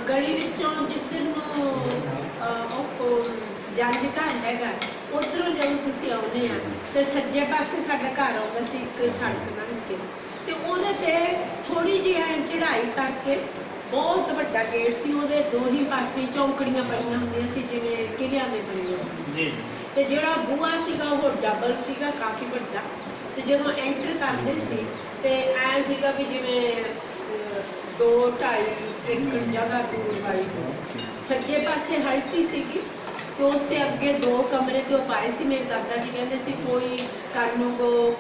ਗਲੀ ਵਿੱਚੋਂ ਜਿੱਧਰ ਨੂੰ ਉਹ ਜੰਜ ਘਰ ਹੈਗਾ, ਉੱਧਰੋਂ ਜਦੋਂ ਤੁਸੀਂ ਆਉਂਦੇ ਆ ਤੇ ਸੱਜੇ ਪਾਸੇ ਸਾਡਾ ਘਰ ਆਉਂਦਾ ਸੀ ਇੱਕ ਸੜਕ ਲੰਘ ਕੇ, ਤੇ ਉਹਦੇ ਤੇ ਥੋੜੀ ਜਿਹੀ ਐਂ ਚੜ੍ਹਾਈ ਕਰਕੇ ਬਹੁਤ ਵੱਡਾ ਗੇਟ ਸੀ। ਉਹਦੇ ਦੋ ਹੀ ਪਾਸੇ ਚੌਂਕੜੀਆਂ ਬਣੀਆਂ ਹੁੰਦੀਆਂ ਸੀ ਜਿਵੇਂ ਕਿਲਿਆਂ ਦੇ ਬਣੇ ਹੋਏ, ਤੇ ਜਿਹੜਾ ਬੂਹਾ ਸੀਗਾ ਉਹ ਡਬਲ ਸੀਗਾ, ਕਾਫੀ ਵੱਡਾ। ਤੇ ਜਦੋਂ ਐਂਟਰ ਕਰਦੇ ਸੀ ਤੇ ਐਂ ਸੀਗਾ ਵੀ ਜਿਵੇਂ 2-2.5 ਏਕੜ ਜਗ੍ਹਾ ਦੂਰ ਵਾਲੀ ਸੱਜੇ ਪਾਸੇ ਹਲਟੀ ਸੀਗੀ, ਤੇ ਉਸ ਤੇ ਅੱਗੇ 2 ਕਮਰੇ ਤੇ ਉਹ ਪਾਏ ਸੀ। ਮੇਰੇ ਦਾਦਾ ਜੀ ਕਹਿੰਦੇ ਸੀ ਕੋਈ ਕਰਨ ਨੂੰ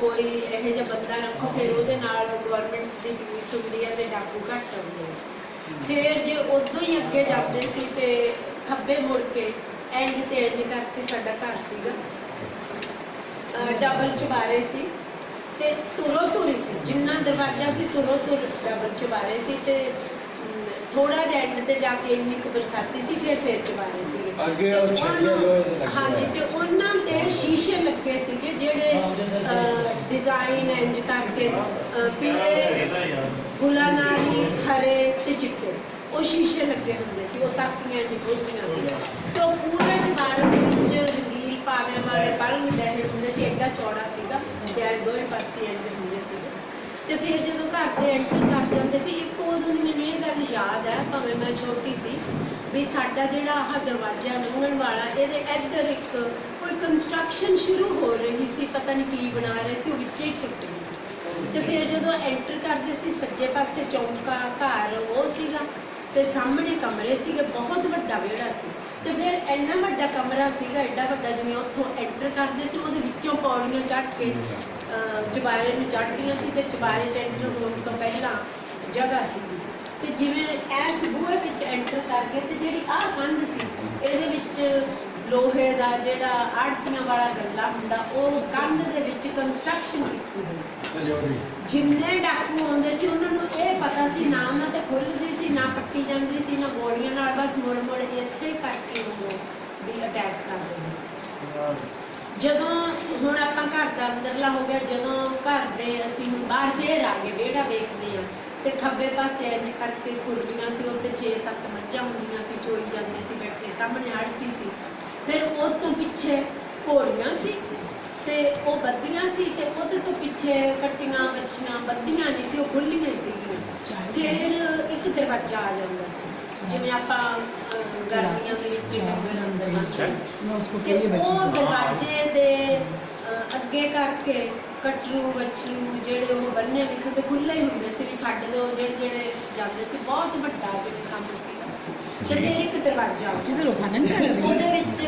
ਕੋਈ ਇਹੋ ਜਿਹਾ ਬੰਦਾ ਰੱਖੋ, ਫਿਰ ਉਹਦੇ ਨਾਲ ਗਵਰਨਮੈਂਟ ਦੀ ਪੁਲਿਸ ਹੁੰਦੀ ਹੈ ਤੇ ਡਾਕੂ ਘੱਟ ਆਉਂਦੇ ਆ। ਫਿਰ ਜੇ ਉਦੋਂ ਹੀ ਅੱਗੇ ਜਾਂਦੇ ਸੀ ਤੇ ਖੱਬੇ ਮੁੜ ਕੇ ਇੰਜ ਤੇ ਇੰਜ ਕਰਕੇ ਸਾਡਾ ਘਰ ਸੀਗਾ, ਡਬਲ ਚੁਬਾਰੇ ਸੀ ਤੇ ਤੁਰੋ ਤੁਰੀ ਸੀ, ਜਿੰਨਾ ਦਰਵਾਜ਼ਾ ਸੀ ਤੁਰੋ ਤੁਰ ਡਬਲ ਚੁਬਾਰੇ ਸੀ। ਤੇ ਥੋੜਾ ਜਿਹਾ ਐਂਡ ਤੇ ਜਾ ਕੇ ਇੰਨੀ ਕੁ ਬਰਸਾਤੀ ਸੀ, ਫਿਰ ਚੁਬਾਰੇ ਸੀਗੇ ਅੱਗੇ ਉਹ ਛੱਡੇ ਲੋਹੇ ਦੇ ਲੱਗੇ। ਹਾਂਜੀ, ਤੇ ਉਹਨਾਂ ਤੇ ਸ਼ੀਸ਼ੇ ਲੱਗੇ ਸੀਗੇ ਜਿਹੜੇ ਡਿਜ਼ਾਈਨ ਇੰਜ ਕਰਕੇ ਪੀਲੇ, ਗੁਲਾਨਾਰੀ, ਹਰੇ ਤੇ ਚਿੱਟੇ ਉਹ ਸ਼ੀਸ਼ੇ ਲੱਗੇ ਹੁੰਦੇ ਸੀ, ਉਹ ਤਾਕੀਆਂ ਇੰਜ ਖੁੱਲ੍ਹਦੀਆਂ ਸੀ। ਤੇ ਉਹ ਪੂਰੇ ਚੁਬਾਰੇ ਦੇ ਵਿੱਚ ਰੰਗੀਲ ਪਾਵੇਂ ਵਾਲੇ ਪਲੰਗ ਡੈਹੇ ਹੁੰਦੇ ਸੀ, ਐਡਾ ਚੌੜਾ ਸੀਗਾ ਤੇ ਦੋਵੇਂ ਪਾਸੇ ਇੰਜ ਹੁੰਦੇ ਸੀਗੇ। ਤੇ ਫਿਰ ਜਦੋਂ ਘਰ ਦੇ ਐਂਟਰ ਕਰ ਜਾਂਦੇ ਸੀ, ਇੱਕ ਉਦੋਂ ਦੀ ਮੈਨੂੰ ਇਹ ਗੱਲ ਯਾਦ ਹੈ, ਭਾਵੇਂ ਮੈਂ ਛੋਟੀ ਸੀ, ਵੀ ਸਾਡਾ ਜਿਹੜਾ ਆਹ ਦਰਵਾਜ਼ਾ ਲੰਘਣ ਵਾਲਾ, ਇਹਦੇ ਇੱਧਰ ਇੱਕ ਕੋਈ ਕੰਸਟਰਕਸ਼ਨ ਸ਼ੁਰੂ ਹੋ ਰਹੀ ਸੀ, ਪਤਾ ਨਹੀਂ ਕੀ ਬਣਾ ਰਹੇ ਸੀ, ਉਹ ਵਿੱਚੇ ਹੀ ਛਿਪਟ ਗਈ। ਤੇ ਫਿਰ ਜਦੋਂ ਐਂਟਰ ਕਰਦੇ ਸੀ ਸੱਜੇ ਪਾਸੇ ਚੌਂਕਾ ਘਰ ਉਹ ਸੀਗਾ, ਤੇ ਸਾਹਮਣੇ ਕਮਰੇ ਸੀਗੇ, ਬਹੁਤ ਵੱਡਾ ਵਿਹੜਾ ਸੀ। ਤੇ ਫਿਰ ਇੰਨਾ ਵੱਡਾ ਕਮਰਾ ਸੀਗਾ, ਐਡਾ ਵੱਡਾ, ਜਿਵੇਂ ਉੱਥੋਂ ਐਂਟਰ ਕਰਦੇ ਸੀ ਉਹਦੇ ਵਿੱਚੋਂ ਪੌੜੀਆਂ ਚੜ੍ਹ ਕੇ ਚੁਬਾਰੇ ਨੂੰ ਚੜ੍ਹਦੀਆਂ ਸੀ, ਤੇ ਚੁਬਾਰੇ 'ਚ ਐਂਟਰ ਹੋਣ ਤੋਂ ਪਹਿਲਾਂ ਜਗ੍ਹਾ ਸੀਗੀ। ਤੇ ਜਿਵੇਂ ਇਸ ਬੂਹੇ ਵਿੱਚ ਐਂਟਰ ਕਰਕੇ ਤੇ ਜਿਹੜੀ ਆਹ ਕੰਧ ਸੀ, ਇਹਦੇ ਵਿੱਚ ਲੋਹੇ ਦਾ ਜਿਹੜਾ ਆੜਤੀਆਂ ਵਾਲਾ ਗੱਲਾ ਹੁੰਦਾ, ਉਹ ਕੰਧ ਦੇ ਵਿੱਚ ਕੰਸਟਰਕਸ਼ਨ ਕੀਤੀ ਹੋਈ ਸੀ। ਜਿੰਨੇ ਡਾਕੂ ਆਉਂਦੇ ਸੀ ਉਹਨਾਂ ਨੂੰ ਇਹ ਪਤਾ ਸੀ, ਨਾ ਉਹਨਾਂ ਤੇ ਖੁੱਲ੍ਹਦੀ ਸੀ, ਨਾ ਪੱਟੀ ਜਾਂਦੀ ਸੀ, ਨਾ ਗੋਲੀਆਂ ਨਾਲ, ਬਸ ਮੁੜ ਮੁੜ ਇਸੇ ਕਰਕੇ ਉਹ ਵੀ ਅਟੈਕ ਕਰ ਦਿੰਦੇ ਸੀ। ਜਦੋਂ ਹੁਣ ਆਪਾਂ ਘਰ ਦਾ ਅੰਦਰਲਾ ਹੋ ਗਿਆ, ਜਦੋਂ ਘਰ ਦੇ ਅਸੀਂ ਹੁਣ ਬਾਹਰ ਫੇਰ ਆ ਗਏ, ਵਿਹੜਾ ਵੇਖਦੇ ਹਾਂ ਤੇ ਖੱਬੇ ਪਾਸੇ ਇੰਜ ਕਰਕੇ ਖੁਰਲੀਆਂ ਸੀ, ਉੱਤੇ 6-7 ਮੱਝਾਂ ਹੁੰਦੀਆਂ ਸੀ, ਚੋਈ ਜਾਂਦੇ ਸੀ ਬੈਠੇ, ਸਾਹਮਣੇ ਆੜਤੀ ਸੀ। ਫਿਰ ਉਸ ਤੋਂ ਪਿੱਛੇ ਘੋੜੀਆਂ ਸੀ ਤੇ ਉਹ ਬੱਦੀਆਂ ਸੀ, ਤੇ ਉਹਦੇ ਤੋਂ ਪਿੱਛੇ ਕੱਟੀਆਂ ਬੱਚੀਆਂ ਬੱਦੀਆਂ ਨਹੀਂ ਸੀ, ਉਹ ਖੁੱਲ੍ਹੀਆਂ ਸੀਗੀਆਂ। ਫਿਰ ਇੱਕ ਦਰਵਾਜ਼ਾ ਆ ਜਾਂਦਾ ਸੀ, ਜਿਵੇਂ ਆਪਾਂ ਗਰਮੀਆਂ ਦੇ ਵਿੱਚ ਉਹ ਦਰਵਾਜ਼ੇ ਦੇ ਅੱਗੇ ਕਰਕੇ ਕਟਰੂ ਬੱਚੂ ਜਿਹੜੇ ਉਹ ਬੰਨੇ ਵੀ ਸੀ ਤੇ ਖੁੱਲ੍ਹੇ ਹੀ ਹੁੰਦੇ ਸੀ, ਵੀ ਛੱਡ ਦਿਓ ਜਿਹੜੇ ਜਾਂਦੇ ਸੀ। ਬਹੁਤ ਵੱਡਾ ਜਿਵੇਂ ਕੰਮ ਸੀਗਾ। ਤੇ ਫਿਰ ਇੱਕ ਦਰਵਾਜ਼ਾ ਉਹਦੇ ਵਿੱਚ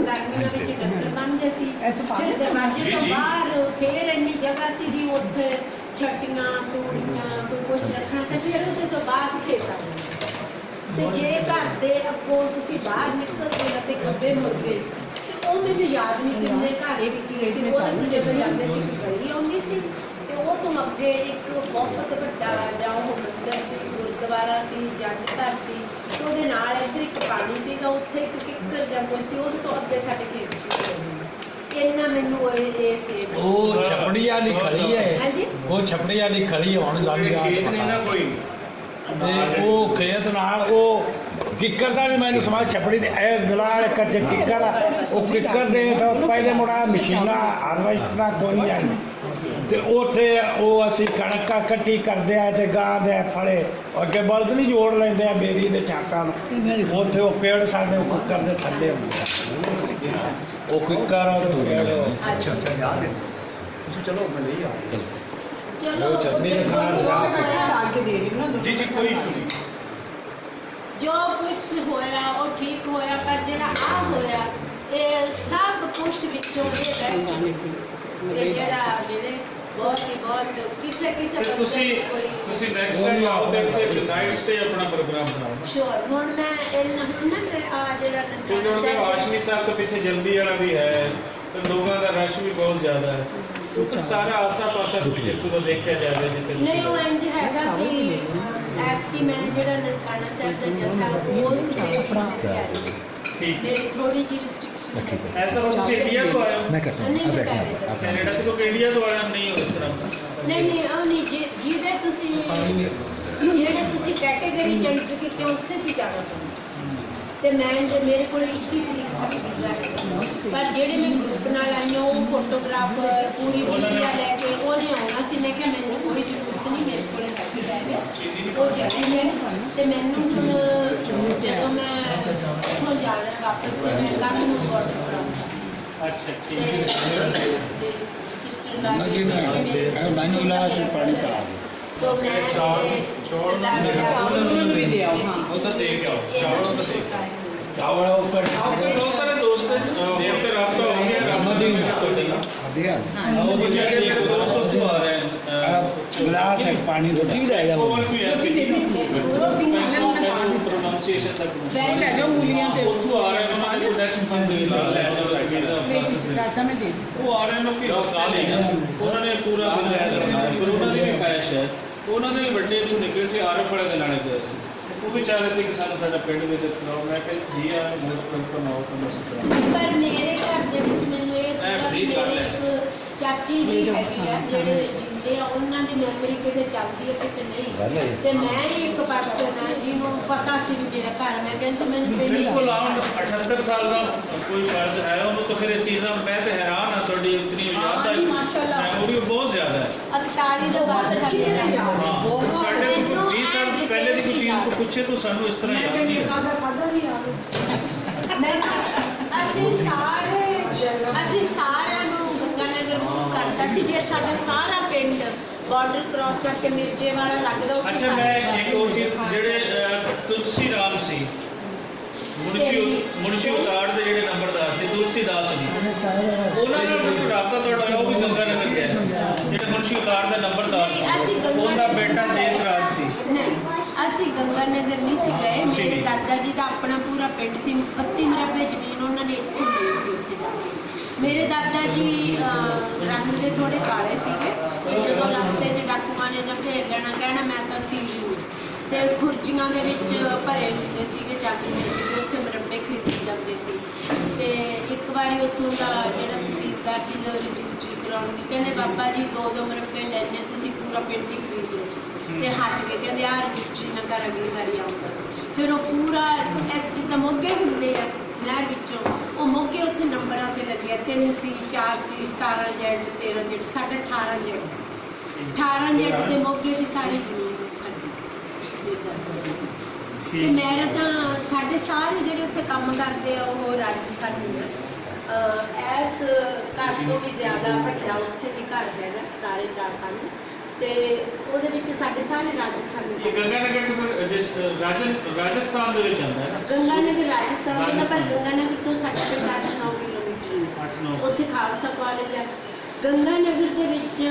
ਗਰਮੀਆਂ ਵਿੱਚ ਡੰਗਰ ਬੰਨ੍ਹਦੇ ਸੀ। ਫਿਰ ਦਰਵਾਜ਼ੇ ਤੋਂ ਬਾਹਰ ਫਿਰ ਇੰਨੀ ਜਗ੍ਹਾ ਸੀਗੀ, ਉੱਥੇ ਛੱਟੀਆਂ ਤੂੜੀਆਂ ਕੋਈ ਕੁਛ ਰੱਖਣਾ, ਤੇ ਫਿਰ ਉਹਦੇ ਤੋਂ ਬਾਅਦ ਖੇਤ ਆ ਜਾਂਦਾ। ਤੇ ਜੇ ਘਰ ਦੇ ਅੱਗੋਂ ਤੁਸੀਂ ਬਾਹਰ ਨਿਕਲਦੇ ਅਤੇ ਖੱਬੇ ਮੁੜ ਗਏ, ਤੇ ਉਹ ਮੈਨੂੰ ਯਾਦ ਨਹੀਂ ਕਿੰਨੇ ਘਰ ਸੀ, ਕੀ ਸੀ, ਉਹਦੇ ਤੋਂ ਜਦੋਂ ਜਾਂਦੇ ਸੀ ਗਲੀ ਆਉਂਦੀ ਸੀ, ਤੇ ਉਹ ਤੋਂ ਅੱਗੇ ਇੱਕ ਬਹੁਤ ਵੱਡਾ ਜਾਂ ਉਹ ਮੰਦਰ ਸੀ, ਗੁਰਦੁਆਰਾ ਸੀ, ਜੱਜ ਘਰ ਸੀ, ਤੇ ਉਹਦੇ ਨਾਲ ਇੱਧਰ ਇੱਕ ਪਾਣੀ ਸੀਗਾ, ਉੱਥੇ ਇੱਕ ਕਿੱਕਰ ਜਾਂ ਕੋਈ ਸੀ, ਉਹਦੇ ਤੋਂ ਅੱਗੇ ਸਾਡੇ ਖੇਤ ਸੀ। ਇੰਨਾ ਮੈਨੂੰ ਇਹ ਸੀ। ਉਹ ਛਪੜੀ ਵਾਲੀ ਖੜੀ ਹੈ, ਹਾਂਜੀ, ਉਹ ਛਪੜੀ ਵਾਲੀ ਖੜੀ ਹੋਣ ਜਾਂਦੀ ਆ ਕੋਈ ਤੇ ਉਹ ਖੇਤ ਨਾਲ ਉਹ ਕਿੱਕਰ ਦਾ ਵੀ ਮੈਨੂੰ ਸਮਝ ਛਪੜੀ ਦੇ ਇਹ ਗਲਾਲ ਕੱਚ ਕਿੱਕਰ ਉਹ ਕਿੱਕਰ ਦੇ ਪਹਿਲੇ ਮੁੜਾ ਮਸ਼ੀਨਾਂ ਹਾਰਵੈਸਟਰਾਂ ਕੋਈ ਨਹੀਂ, ਤੇ ਉੱਥੇ ਉਹ ਅਸੀਂ ਕਣਕ ਇਕੱਠੀ ਕਰਦੇ ਆ ਤੇ ਗਾਂ ਦੇ ਫਲੇ ਅੱਗੇ ਬਲਦ ਨਹੀਂ ਜੋੜ ਲੈਂਦੇ ਆ ਬੇਰੀ ਦੇ ਚਾਕਾਂ ਨੂੰ, ਉੱਥੇ ਉਹ ਪੇੜ ਸਾਡੇ ਉਹ ਕਿੱਕਰ ਦੇ ਥੱਲੇ ਹੁੰਦੇ ਆ, ਉਹ ਕਿੱਕਰ ਅੱਛਾ ਯਾਦ ਹੈ ਤੁਸੀਂ, ਚਲੋ ਮੈਂ ਲਈ ਆ ਚਲੋ ਚਟਨੀ ਦੇ ਖਾਣਾ ਜੀ ਜੀ ਕੋਈ ਇਸ਼ੂ ਨਹੀਂ। ਜੋ ਕੁਛ ਹੋਇਆ ਉਹ ਠੀਕ ਹੋਇਆ, ਪਰ ਜਿਹੜਾ ਆ ਹੋਇਆ ਇਹ ਸਭ ਕੁਛ ਵਿੱਚੋਂ ਇਹ ਬੈਸਟ ਇਹ ਜਿਹੜਾ ਮੇਰੇ ਬਹੁਤ ਕਿਸੇ ਤੁਸੀਂ ਨੈਕਸਟ ਟਾਈਮ ਆਓ ਤੇ ਇੱਥੇ ਨਾਈਟ ਸਟੇ ਆਪਣਾ ਪ੍ਰੋਗਰਾਮ ਬਣਾਓ। ਸ਼ੋਰ ਹੁਣ ਮੈਂ ਹੁਣ ਨਾ ਆ ਜਿਹੜਾ ਕਿਉਂਕਿ ਆਸ਼ਮੀ ਸਾਹਿਬ ਤੋਂ ਪਿੱਛੇ ਜਲਦੀ ਵਾਲਾ ਵੀ ਹੈ, ਤੇ ਲੋਕਾਂ ਦਾ ਰਸ਼ ਵੀ ਬਹੁਤ ਜ਼ਿਆਦਾ ਹੈ, ਕਿਉਂਕਿ ਸਾਰਾ ਆਸਾ ਪਾਸਾ ਜਦੋਂ ਦੇਖਿਆ ਜਾਵੇ ਜਿੱਥੇ ਨਹੀਂ ਉਹ ਇੰਜ ਹੈਗਾ ਕਿ ਐਤਕੀ ਮੈਂ ਜਿਹੜਾ ਨਨਕਾਣਾ ਸਾਹਿਬ ਦਾ ਜਥਾ ਉਸ ਦੇ ਤਿਆਰੀ ठीक है। मेरी थोड़ी जी रिस्ट्रिक्शन ठीक है। ऐसा हो तुम इंडिया तो आए हो मैं करता हूँ नहीं, अब मैं बैठना कर रही आप कनाडा तो कोई इंडिया तो आया नहीं हो इस तरह का नहीं नहीं ਉਹ ਨਹੀਂ ਜਿਹਦੇ ਤੁਸੀਂ ਜਿਹੜੇ ਤੁਸੀਂ ਕੈਟਾਗਰੀ ਚ ਐਂਟਰ ਕੀਤੇ ਉਸੇ ਤੇ ਜਾਣਾ ਪੈਂਦਾ ਤੇ ਮੈਂ ਮੇਰੇ ਕੋਲ 21 ਤਰੀਕ ਤੱਕ ਵੀਜ਼ਾ ਹੈ ਪਰ ਜਿਹੜੇ ਮੈਂ ਗਰੁੱਪ ਨਾਲ ਆਈ ਹਾਂ ਉਹ ਫੋਟੋਗ੍ਰਾਫਰ ਪੂਰੀ ਵੀਡੀਓ ਲੈ ਕੇ ਉਹਨੇ ਆਉਣਾ ਸੀ ਮੈਂ ਕਿਹਾ ਮੈਨੂੰ ਕੋਈ ਜ਼ਰੂਰਤ ਨਹੀਂ ਮੇਰੇ ਕੋਲ ਹੈਗੀ ਬੈਗ ਉਹ ਚਲੇ ਗਏ ਤੇ ਮੈਨੂੰ ਹੁਣ ਜਦੋਂ ਮੈਂ ਇੱਥੋਂ ਜਾਣਾ ਵਾਪਸ ਤੇ ਮੈਂ ਕੱਲ੍ਹ ਨੂੰ ਬਾਰਡਰ ਕ੍ਰਾਸ ਕਰਨਾ अच्छा ठीक है ਸਿਸਟਰ नदी में पानी ला से पानी पा ਸੋ ਮੈਂ ਉਹਨਾਂ ਨੂੰ ਵੀ ਦੇ ਆਓ, ਹਾਂ, ਉਹ ਤਾਂ ਦੇ ਕੇ ਆਓ, ਚਾਵਲ ਉਹ ਤਾਂ ਦੇ ਕੇ ਆਓ। चावल ऊपर आपके बहुत सारे दोस्त हैं देर तक रात हो गया नदी में में दिया वो कुछ जगह मेरे दोस्त उत्थों आ रहे हैं गिलास है पानी रोटी भी रहेगा और भी ऐसी प्रोनाउंसिएशन तक ਬੈਗ ਲੈ ਜਾਓ ਮੂਲੀਆਂ ਤੇ ਉੱਥੋਂ ਆ ਰਹੇ ਨੇ ਉਹਨਾਂ ਦੇ ਨੈਕਸਟ ਮੰਥ ਦੇ ਨਾਲ ਹੈ ਉਹਨਾਂ ਦਾ ਵੀਜ਼ਾ ਰਾਤਾ ਮੈਂ ਦੇ ਉਹ ਆ ਰਹੇ ਨੇ ਕਿ ਹਸਪਤਾਲ ਹੀ ਨੇ ਉਹਨਾਂ ਨੇ ਪੂਰਾ ਬਿੱਲ ਲੈ ਲਿਆ ਪਰ ਉਹਨਾਂ ਦੀ ਵੀ ਖਾਇਸ਼ ਹੈ ਉਹਨਾਂ ਦੇ ਵੀ ਵੱਡੇ ਇੱਥੋਂ ਨਿਕਲੇ ਸੀ ਆਰਫ ਵਾਲੇ ਦੇ ਨਾਲੇ ਗਏ ਸੀ ਉਹ ਵੀ ਚਾਹ ਰਹੇ ਸੀ ਕਿ ਸਾਨੂੰ ਸਾਡਾ ਪਿੰਡ ਵਿਜ਼ਿਟ ਕਰਾਓ ਮੈਂ ਕਿਹਾ ਜੀ ਆ ਮੋਸਟ ਵੈਲਕਮ ਆਓ ਤਾਂ ਬਸ ਪਰ ਮੇਰੇ ਘਰ ਦੇ ਵਿੱਚ ਮੈਨੂੰ ਇਹ ਸੀਗਾ ਕਿ ਮੇਰੇ ਇੱਕ ਚਾਚੀ ਜੀ ਹੈਗੀ ਆ ਜਿਹੜੇ ਜਿੰਦੇ ਆ ਉਹਨਾਂ ਦੀ ਮੈਮਰੀ ਕਿਤੇ ਚੱਲਦੀ ਹੈ ਕਿਤੇ ਗੱਲ ਹੈ। ਨਹੀਂ ਤੇ ਮੈਂ ਹੀ ਇੱਕ ਪਰਸਨ ਆ ਜਿਹਨੂੰ ਪਤਾ ਸੀ ਵੀ ਮੇਰਾ ਘਰ ਮੈਂ ਕਹਿੰਦੀ ਸੀ ਮੈਨੂੰ ਪਿੰਡ ਬਿਲਕੁਲ ਆਉਣ 78 ਸਾਲ ਦਾ ਕੋਈ ਫਰਜ਼ ਹੈ ਉਹਨੂੰ ਤਾਂ ਫਿਰ ਇਹ ਚੀਜ਼ਾਂ ਮੈਂ ਤੇ ਹੈਰਾਨ ਆ ਤੁਹਾਡੀ ਇਤਨੀ ਯਾਦ ਹਾਂ, ਮਾਸ਼ਾਅੱਲਾ। ਮੈਮੋਰੀ ਬਹੁਤ ਜ਼ਿਆਦਾ ਹੈ 41 ਦੇ ਬਾਅਦ ਅੱਛੀ ਹਾਂ ਸਾਡੇ ਤੋਂ 20 ਸਾਲ ਪਹਿਲੇ ਦੀ ਕੋਈ ਚੀਜ਼ ਕੋ ਪੁੱਛੇ ਤਾਂ ਸਾਨੂੰ ਇਸ ਤਰ੍ਹਾਂ ਯਾਦ ਨਹੀਂ ਹੈ ਮੈਂ ਅਸੀਂ ਸਾਰਿਆਂ ਨੂੰ ਗੰਗਾਨਗਰ ਮੂਵ ਕਰਤਾ ਸੀ ਫਿਰ ਸਾਡਾ ਸਾਰਾ ਪਿੰਡ ਬਾਰਡਰ ਕ੍ਰਾਸ ਕਰਕੇ ਮਿਰਜੇ ਵਾਲਾ ਲੱਗਦਾ ਉੱਥੇ ਅੱਛਾ ਮੈਂ ਇੱਕ ਹੋਰ ਚੀਜ਼ ਜਿਹੜੇ ਤੁਲਸੀ ਰਾਮ ਸੀ ਮੁਨਸ਼ੀ ਉਤਾੜ ਦੇ ਜਿਹੜੇ ਨੰਬਰਦਾਰ ਸੀ ਤੁਲਸੀ ਦਾਸ ਜੀ ਉਹਨਾਂ ਨਾਲ ਕੋਈ ਰਾਬਤਾ ਤੁਹਾਡਾ ਹੋਇਆ ਉਹ ਵੀ ਗੰਗਾਨਗਰ ਗਿਆ ਸੀ ਜਿਹੜਾ ਮੁਨਸ਼ੀ ਉਤਾੜ ਦਾ ਨੰਬਰਦਾਰ ਨਹੀਂ, ਅਸੀਂ ਸੀ ਗੰਗਾ- ਉਹਦਾ ਬੇਟਾ ਜੇਸ ਰਾਜ ਸੀ ਨਹੀਂ ਅਸੀਂ ਗੰਗਾਨਗਰ ਨਹੀਂ ਸੀ ਗਏ ਮੇਰੇ ਦਾਦਾ ਜੀ ਦਾ ਆਪਣਾ ਪੂਰਾ ਪਿੰਡ ਸੀ 32 ਮਰਬੇ ਜ਼ਮੀਨ ਉਹਨਾਂ ਨੇ ਇੱਥੇ ਲਈ ਸੀ ਉੱਥੇ ਜਾ ਕੇ ਮੇਰੇ ਦਾਦਾ ਜੀ ਰੰਗ ਦੇ ਥੋੜੇ ਕਾਲੇ ਸੀਗੇ ਤੇ ਜਦੋਂ ਰਸਤੇ 'ਚ ਡਾਕੂਆਂ ਨੇ ਜਾਂ ਘੇਰ ਲੈਣਾ ਕਹਿਣਾ ਮੈਂ ਤਾਂ ਸੀ ਤੇ ਖੁਰਜੀਆਂ ਦੇ ਵਿੱਚ ਭਰੇ ਹੁੰਦੇ ਸੀਗੇ ਚਾਬੀ ਦੇ ਉੱਥੇ ਮਰਬੇ ਖਰੀਦੇ ਜਾਂਦੇ ਸੀ ਤੇ ਇੱਕ ਵਾਰੀ ਉੱਥੋਂ ਦਾ ਜਿਹੜਾ ਤਹਿਸੀਲਦਾਰ ਸੀ ਜੋ ਰਜਿਸਟਰੀ ਕਰਾਉਣ ਦੀ ਕਹਿੰਦੇ ਬਾਬਾ ਜੀ 2-2 ਮਰਬੇ ਲੈਣੇ ਤੁਸੀਂ ਪੂਰਾ ਪਿੰਡ ਹੀ ਖਰੀਦ ਲਓ ਤੇ ਹਟ ਕੇ ਕਹਿੰਦੇ ਆ ਰਜਿਸਟਰੀ ਨਾ ਕਰ ਅਗਲੀ ਵਾਰੀ ਆਉਂਦਾ ਫਿਰ ਉਹ ਪੂਰਾ ਜਿੱਦਾਂ ਮੋਗੇ ਹੁੰਦੇ ਆ ਨਹਿਰ ਵਿੱਚੋਂ ਉਹ ਮੋਗੇ ਉੱਥੇ ਨੰਬਰਾਂ ਤੇ ਲੱਗਿਆ 3 ਸੀ 4 ਸੀ 17 ਜੈਡ 13 ਜੈਡ ਸਾਡਾ 18 ਜੈਡ ਦੇ ਮੋਗੇ ਦੀ ਸਾਰੀ ਜ਼ਮੀਨ ਸਾਡੀ ਤੇ ਮੇਰਾ ਤਾਂ ਸਾਡੇ ਸਾਰੇ ਜਿਹੜੇ ਉੱਥੇ ਕੰਮ ਕਰਦੇ ਆ ਉਹ ਰਾਜਸਥਾਨੀ ਆ ਐਸ ਘਰ ਤੋਂ ਵੀ ਜ਼ਿਆਦਾ ਵੱਡਾ ਉੱਥੇ ਵੀ ਘਰ ਹੈਗਾ ਸਾਰੇ 4-5 ਤੇ ਉਹਦੇ ਵਿੱਚ ਸਾਡੇ ਸਾਰੇ ਰਾਜਸਥਾਨੀ ਇਹ ਗੰਗਾਨਗਰ ਤੋਂ ਰਾਜਸਥਾਨ ਦੇ ਵਿੱਚ ਆਉਂਦਾ ਹੈ ਨਾ ਗੰਗਾਨਗਰ ਰਾਜਸਥਾਨ ਦਾ ਪਰ ਗੰਗਾਨਗਰ ਤੋਂ ਸਾਡੇ ਪਿੰਡ 8-9 ਕਿਲੋਮੀਟਰ 8-9 ਉੱਥੇ ਖਾਲਸਾ ਕਾਲਜ ਆ ਗੰਗਾਨਗਰ ਦੇ ਵਿੱਚ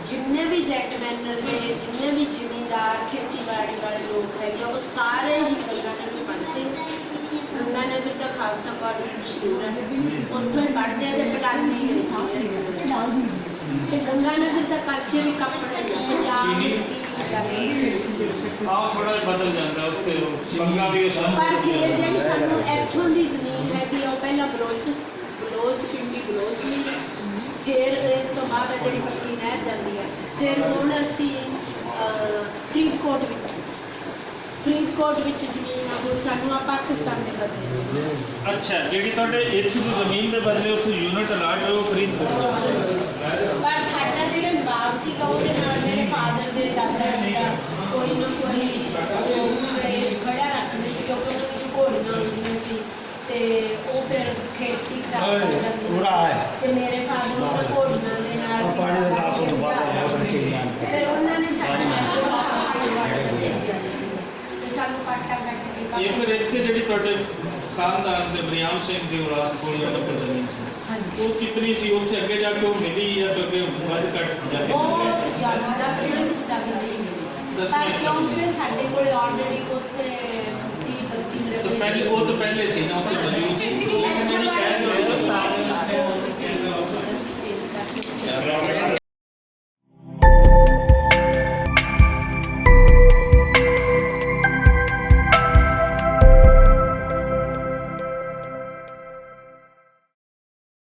ਜਿੰਨੇ ਵੀ ਜ਼ੈਟਮੈਨਰ ਨੇ ਜਿੰਨੇ ਵੀ ਜ਼ਿਮੀਂਦਾਰ ਖੇਤੀਬਾੜੀ ਵਾਲੇ ਲੋਕ ਹੈਗੇ ਉਹ ਸਾਰੇ ਹੀ ਗੰਗਾਨਗਰ ਪੜ੍ਹਦੇ ਨੇ ਗੰਗਾਨਗਰ ਦਾ ਖਾਲਸਾ ਕਾਲਜ ਮਸ਼ਹੂਰ ਹੈ ਉੱਥੋਂ ਹੀ ਪੜ੍ਹਦੇ ਆ ਤੇ ਪਟਾਕੀ ਤੇ ਗੰਗਾਨਗਰ ਦਾ ਕਲਚਰ ਵੀ ਕੱਪੜਾ ਪੰਜਾਬ ਦੀ ਆਹ ਥੋੜਾ ਜਿਹਾ ਬਦਲ ਜਾਂਦਾ ਉੱਥੇ ਪੰਗਾ ਵੀ ਪਰ ਫਿਰ ਜਿਹੜੀ ਸਾਨੂੰ ਇੱਥੋਂ ਦੀ ਜ਼ਮੀਨ ਹੈਗੀ ਆ ਉਹ ਪਹਿਲਾਂ ਬਲੋਚ ਪਿੰਡੀ ਬਲੋਚ ਨਹੀਂ ਹੈ ਫਿਰ ਇਸ ਤੋਂ ਬਾਅਦ ਆ ਜਿਹੜੀ ਪੱਕੀ ਨਹਿਰ ਜਾਂਦੀ ਹੈ ਫਿਰ ਹੁਣ ਅਸੀਂ ਫਰੀਦਕੋਟ ਵਿੱਚ ਜ਼ਮੀਨ ਆ ਹੁਣ ਸਾਨੂੰ ਆ ਪਾਕਿਸਤਾਨ ਦੇ ਬਦਲੇ ਅੱਛਾ ਜਿਹੜੀ ਤੁਹਾਡੇ ਇੱਥੇ ਦੀ ਜ਼ਮੀਨ ਦੇ ਬਦਲੇ ਉੱਥੇ ਯੂਨਿਟ ਅਲਾਟ ਹੋਏ ਉਹ ਖਰੀਦ ਪਰ ਸਾਡਾ ਜਿਹੜਾ ਨਵਾਬ ਸੀਗਾ ਉਹਦੇ ਨਾਲ ਮੇਰੇ ਫਾਦਰ ਦੇ ਦਾਦਾ ਜੀ ਦਾ ਕੋਈ ਨਾ ਕੋਈ ਰੇਸ਼ ਖੜਾ ਰੱਖਦੇ ਸੀ ਕਿਉਂਕਿ ਉਹਨਾਂ ਵਿੱਚ ਘੋੜੀਆਂ ਹੁੰਦੀਆਂ ਸੀ ਤੇ ਉਹ ਫਿਰ ਖੇਤੀ ਖਰਾਬ ਕਰ ਜਾਂਦੀ ਪੂਰਾ ਹੈ ਤੇ ਮੇਰੇ ਫਾਦਰ ਨੂੰ ਘੋੜੀਆਂ ਦੇ ਨਾਲ ਪਾਣੀ ਦਾ ਗਲਾਸ ਤੋਂ ਬਾਅਦ ਬਹੁਤ ਅੱਛੀ ਬਾਤ ਫਿਰ ਉਹਨਾਂ ਨੇ ਤੇ ਸਾਨੂੰ ਪਾਟਾ ਕੱਟ ਕੇ ਇਹ ਫਿਰ ਇੱਥੇ ਜਿਹੜੀ ਤੁਹਾਡੇ ਖਾਨਦਾਨ ਦੇ ਬਰਿਆਮ ਸਿੰਘ ਦੀ ਔਲਾਦ ਕੋਲ ਜਾਂ ਨੰਬਰ ਜ਼ਮੀਨ ਸੀ ਉਹ ਕਿਤਨੀ ਸੀ ਉੱਥੇ ਅੱਗੇ ਜਾ ਕੇ ਉਹ ਮਿਲੀ ਜਾਂ ਅੱਗੇ ਵੱਧ ਘੱਟ ਜਾ ਕੇ ਬਹੁਤ ਜ਼ਿਆਦਾ 10ਵਾਂ ਹਿੱਸਾ ਵੀ ਨਹੀਂ ਮਿਲਿਆ ਪਰ ਕਿਉਂਕਿ ਸਾਡੇ ਕੋਲ ਆਲਰੇਡੀ ਉੱਥੇ 30-32 ਤਾਂ ਪਹਿਲੇ ਉਹ ਤਾਂ ਪਹਿਲੇ ਸੀ ਨਾ ਉੱਥੇ ਮੌਜੂਦ ਸੀ ਲੇਕਿਨ ਜਿਹੜੀ ਕਹਿ ਰਹੇ ਹੋ ਅਸੀਂ ਚੇਂਜ ਕਰਕੇ